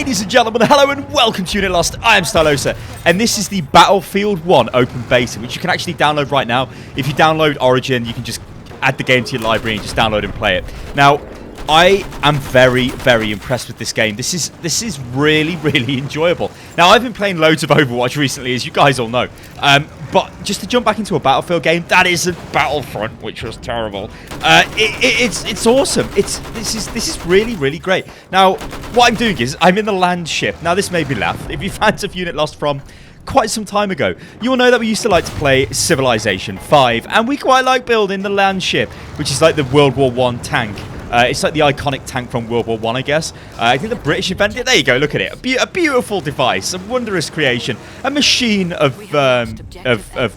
Ladies and gentlemen, hello and welcome to Unit Lost. I am Stylosa, and this is the Battlefield 1 open beta, which you can actually download right now. If you download Origin, you can just add the game to your library and just download and play it. Now, I am very, very impressed with this game. This is really, really enjoyable. Now, I've been playing loads of Overwatch recently, as you guys all know. But just to jump back into a Battlefield game, that isn't Battlefront, which was terrible. It's awesome. This is really, really great. Now, what I'm doing is I'm in the Landship. Now, this made me laugh. If you're fans of Unit Lost from quite some time ago, you'll know that we used to like to play Civilization 5, and we quite like building the Landship, which is like the World War I tank. It's like the iconic tank from World War I guess. I think the British invented it. There you go, look at it. A beautiful device, a wondrous creation, a machine of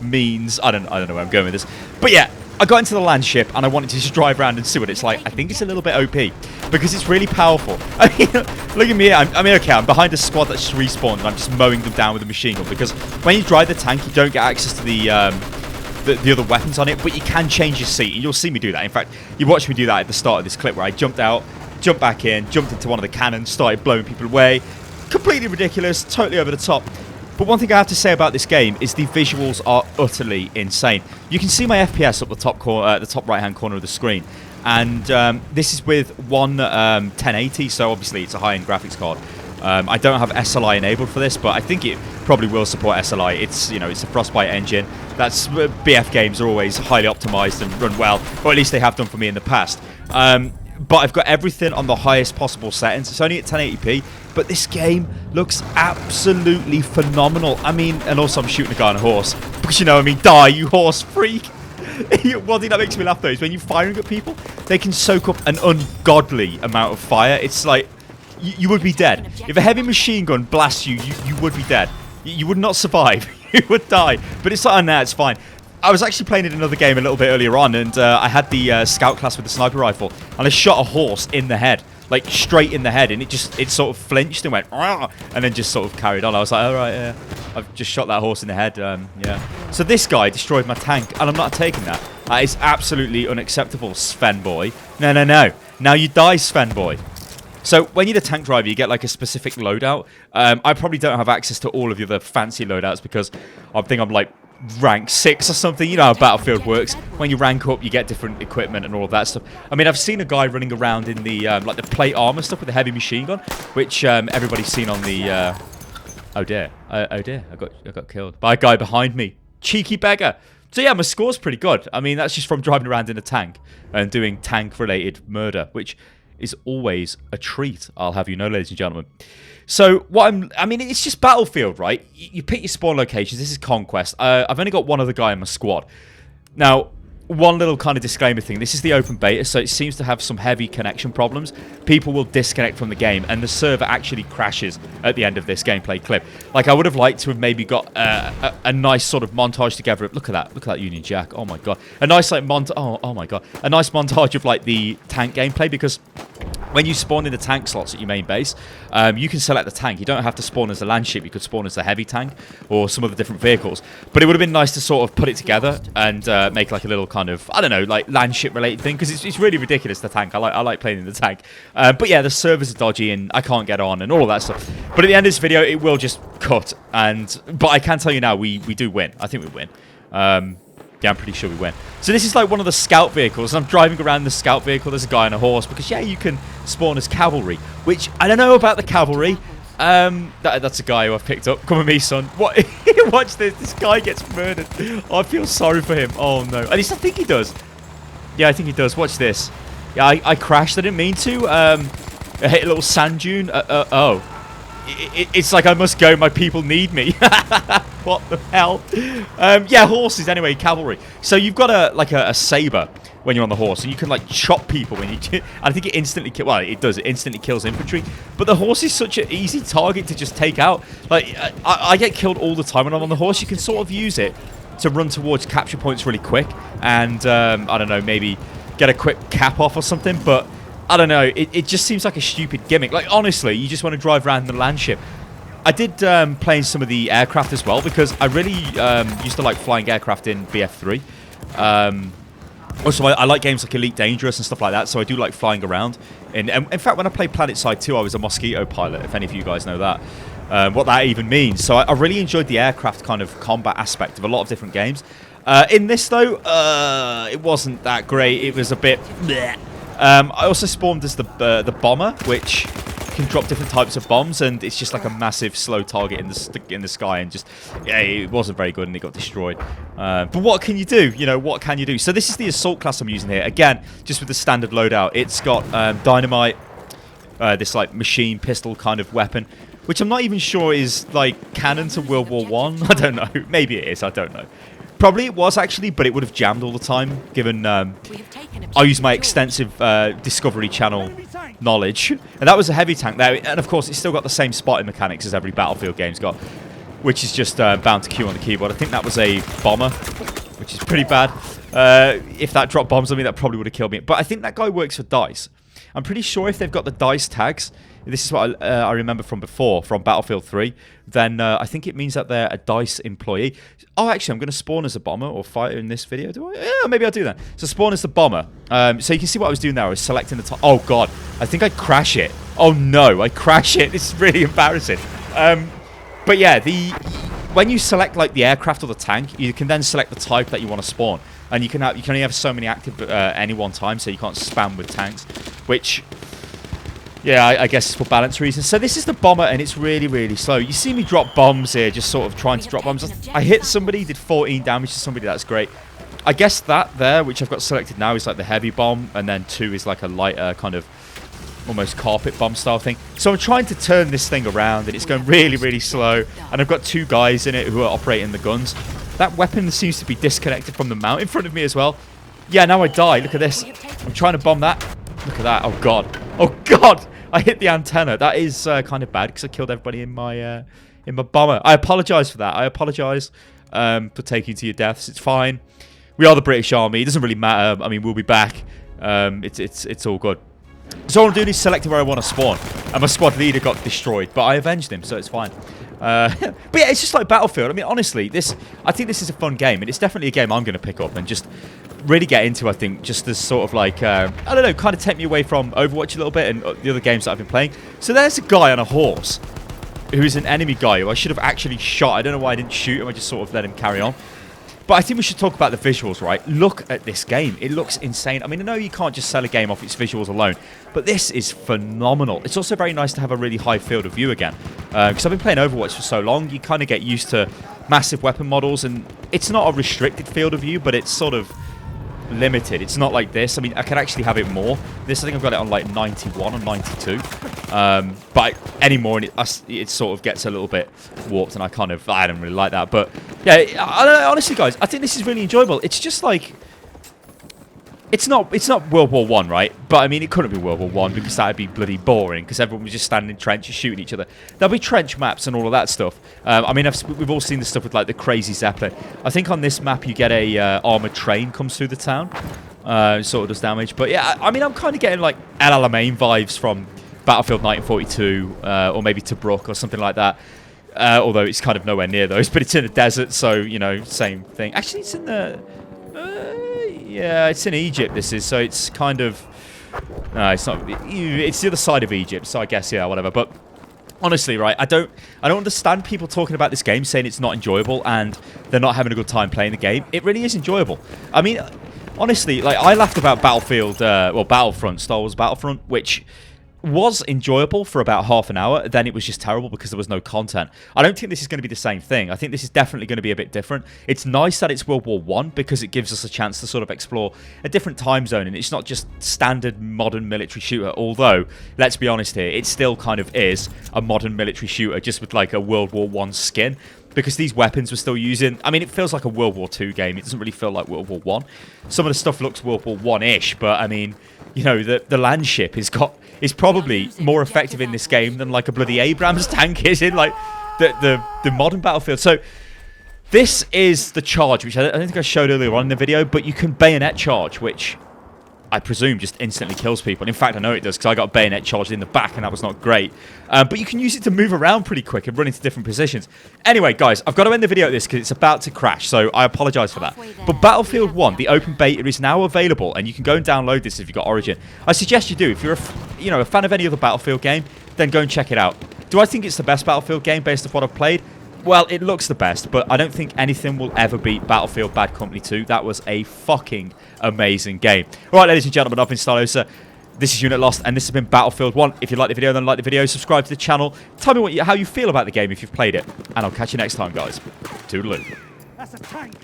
means. I don't know where I'm going with this. But yeah, I got into the Landship and I wanted to just drive around and see what it's like. I think it's a little bit OP because it's really powerful. I mean, look at me. Okay, I'm behind a squad that's just respawned and I'm just mowing them down with a machine gun because when you drive the tank, you don't get access to the other weapons on it, but you can change your seat, and you'll see me do that. In fact, you watched me do that at the start of this clip where I jumped out, jumped back in, jumped into one of the cannons, started blowing people away. Completely ridiculous, totally over the top. But one thing I have to say about this game is the visuals are utterly insane. You can see my FPS up the top right-hand corner of the screen, and this is with one 1080, so obviously it's a high-end graphics card. I don't have SLI enabled for this, but I think it probably will support SLI. It's, you know, it's a Frostbite engine. That's BF games are always highly optimized and run well, or at least they have done for me in the past. But I've got everything on the highest possible settings. It's only at 1080p, but this game looks absolutely phenomenal. I mean, and also I'm shooting a guy on a horse because, you know, I mean, die, you horse freak. One thing that makes me laugh though is when you're firing at people, they can soak up an ungodly amount of fire. It's like you would be dead. If a heavy machine gun blasts you, you would be dead. You would not survive. You would die. But it's like, nah, it's fine. I was actually playing in another game a little bit earlier on, and I had the scout class with the sniper rifle, and I shot a horse in the head, like straight in the head, and it sort of flinched and went, "Rah!" And then just sort of carried on. I was like, all right, yeah, I've just shot that horse in the head. Yeah. So this guy destroyed my tank, and I'm not taking that. That is absolutely unacceptable, Sven boy. No. Now you die, Sven boy. So when you're the tank driver, you get like a specific loadout. I probably don't have access to all of the other fancy loadouts because I think I'm like rank 6 or something. You know how Battlefield works. When you rank up, you get different equipment and all of that stuff. I mean, I've seen a guy running around in the like the plate armor stuff with a heavy machine gun, which everybody's seen on the. Oh dear! I got killed by a guy behind me. Cheeky beggar. So yeah, my score's pretty good. I mean, that's just from driving around in a tank and doing tank-related murder, which is always a treat, I'll have you know, ladies and gentlemen. So I mean, it's just Battlefield, right? You pick your spawn locations. This is Conquest. I've only got one other guy in my squad. Now, one little kind of disclaimer thing. This is the open beta, so it seems to have some heavy connection problems. People will disconnect from the game, and the server actually crashes at the end of this gameplay clip. Like, I would have liked to have maybe got a nice sort of montage together. Look at that Union Jack. Oh my god. A nice like oh my god. A nice montage of like the tank gameplay, because when you spawn in the tank slots at your main base, you can select the tank. You don't have to spawn as a Landship. You could spawn as a heavy tank or some of the different vehicles. But it would have been nice to sort of put it together and make like a little kind of, I don't know, like Landship related thing, because it's really ridiculous, the tank. I like playing in the tank. But yeah, the servers are dodgy and I can't get on and all of that stuff. But at the end of this video, it will just cut. But I can tell you now, we do win. I think we win. Yeah, I'm pretty sure we win. So this is like one of the scout vehicles. I'm driving around the scout vehicle. There's a guy on a horse because, yeah, you can spawn as cavalry, which I don't know about the cavalry. That's a guy who I've picked up. Come with me, son. What? Watch this. This guy gets murdered. Oh, I feel sorry for him. Oh, no. At least I think he does. Yeah, I think he does. Watch this. Yeah, I crashed. I didn't mean to. I hit a little sand dune. Oh. It's like I must go. My people need me. What the hell? Yeah, horses. Anyway, cavalry. So you've got a saber when you're on the horse, and you can like chop people when you. I think it instantly kills. Well, it does. It instantly kills infantry. But the horse is such an easy target to just take out. Like I get killed all the time when I'm on the horse. You can sort of use it to run towards capture points really quick, and I don't know, maybe get a quick cap off or something. But I don't know, it just seems like a stupid gimmick. Like, honestly, you just want to drive around in the Landship. I did play in some of the aircraft as well, because I really used to like flying aircraft in BF3. Also, I like games like Elite Dangerous and stuff like that, so I do like flying around. And in fact, when I played PlanetSide 2, I was a Mosquito pilot, if any of you guys know that. What that even means. So I really enjoyed the aircraft kind of combat aspect of a lot of different games. In this, though, it wasn't that great. It was a bit bleh. I also spawned as the bomber, which can drop different types of bombs, and it's just like a massive slow target in the sky, and just yeah, it wasn't very good, and it got destroyed. But what can you do? You know, what can you do? So this is the assault class I'm using here. Again, just with the standard loadout. It's got dynamite, this like machine pistol kind of weapon, which I'm not even sure is like canon to World War I. I don't know. Maybe it is. I don't know. Probably it was actually, but it would have jammed all the time, given I use my extensive Discovery Channel knowledge. And that was a heavy tank there, and of course it's still got the same spotting mechanics as every Battlefield game's got, which is just bound to Q on the keyboard. I think that was a bomber, which is pretty bad. If that dropped bombs on me, that probably would have killed me. But I think that guy works for DICE. I'm pretty sure if they've got the DICE tags, this is what I remember from before, from Battlefield 3, then I think it means that they're a DICE employee. Oh, actually, I'm going to spawn as a bomber or fighter in this video, do I? Yeah, maybe I'll do that. So spawn as the bomber. So you can see what I was doing there. I was selecting the top. Oh, God. I think I crash it. Oh, no. I crash it. This is really embarrassing. But yeah, when you select like the aircraft or the tank, you can then select the type that you want to spawn. And you can only have so many active at any one time, so you can't spam with tanks, which... yeah, I guess it's for balance reasons. So this is the bomber, and it's really, really slow. You see me drop bombs here, just sort of trying to drop bombs. I hit somebody, did 14 damage to somebody. That's great. I guess that there, which I've got selected now, is like the heavy bomb, and then 2 is like a lighter kind of almost carpet bomb style thing. So I'm trying to turn this thing around, and it's going really, really slow. And I've got 2 guys in it who are operating the guns. That weapon seems to be disconnected from the mount in front of me as well. Yeah, now I die. Look at this. I'm trying to bomb that. Look at that. Oh, God. Oh, God. I hit the antenna. That is kind of bad because I killed everybody in my bomber. I apologise for that. I apologise for taking to your deaths. It's fine. We are the British Army. It doesn't really matter. I mean, we'll be back. It's all good. So all I'm doing is selecting where I want to spawn. And my squad leader got destroyed, but I avenged him, so it's fine. But yeah, it's just like Battlefield. I mean, honestly, I think this is a fun game, and it's definitely a game I'm going to pick up and just really get into, I think, just as sort of like, I don't know, kind of take me away from Overwatch a little bit and the other games that I've been playing. So there's a guy on a horse who's an enemy guy who I should have actually shot. I don't know why I didn't shoot him. I just sort of let him carry on. But I think we should talk about the visuals, right? Look at this game. It looks insane. I mean, I know you can't just sell a game off its visuals alone, but this is phenomenal. It's also very nice to have a really high field of view again. Because I've been playing Overwatch for so long, you kind of get used to massive weapon models, and it's not a restricted field of view, but it's sort of limited. It's not like this. I mean, I can actually have it more. This, I think I've got it on like 91 or 92. But any more, and it sort of gets a little bit warped, and I don't really like that. But yeah, honestly, guys, I think this is really enjoyable. It's just like, it's not World War I, right? But I mean, it couldn't be World War I because that would be bloody boring because everyone was just standing in trenches shooting each other. There'll be trench maps and all of that stuff. I mean, we've all seen the stuff with like the crazy Zeppelin. I think on this map you get a armored train comes through the town, sort of does damage. But yeah, I mean, I'm kind of getting like El Alamein vibes from Battlefield 1942 or maybe Tobruk or something like that. Although it's kind of nowhere near those, but it's in a desert, so you know, same thing. Actually, it's in the. Yeah, it's in Egypt, this is, so it's kind of... No, it's not... It's the other side of Egypt, so I guess, yeah, whatever. But honestly, right, I don't understand people talking about this game saying it's not enjoyable and they're not having a good time playing the game. It really is enjoyable. I mean, honestly, like, I laughed about Battlefield... Battlefront, Star Wars Battlefront, which was enjoyable for about half an hour. Then it was just terrible because there was no content. I don't think this is going to be the same thing. I think this is definitely going to be a bit different. It's nice that it's World War I because it gives us a chance to sort of explore a different time zone, and it's not just standard modern military shooter. Although, let's be honest here, it still kind of is a modern military shooter just with like a World War I skin. Because these weapons we're still using... I mean, it feels like a World War II game. It doesn't really feel like World War I. Some of the stuff looks World War I-ish, but I mean, you know, the Landship is probably more effective in this game than like a bloody Abrams tank is in like the modern Battlefield. So this is the charge, which I don't think I showed earlier on in the video, but you can bayonet charge, which I presume, just instantly kills people. And in fact, I know it does because I got a bayonet charged in the back and that was not great. But you can use it to move around pretty quick and run into different positions. Anyway, guys, I've got to end the video at this because it's about to crash, so I apologize for that. But Battlefield 1, the open beta, is now available, and you can go and download this if you've got Origin. I suggest you do. If you're a fan of any other Battlefield game, then go and check it out. Do I think it's the best Battlefield game based on what I've played? Well, it looks the best, but I don't think anything will ever beat Battlefield Bad Company 2. That was a fucking amazing game. All right, ladies and gentlemen, I've been Stylosa. This is Unit Lost, and this has been Battlefield 1. If you like the video, then like the video, subscribe to the channel. Tell me how you feel about the game if you've played it, and I'll catch you next time, guys. Toodaloo. That's a tank.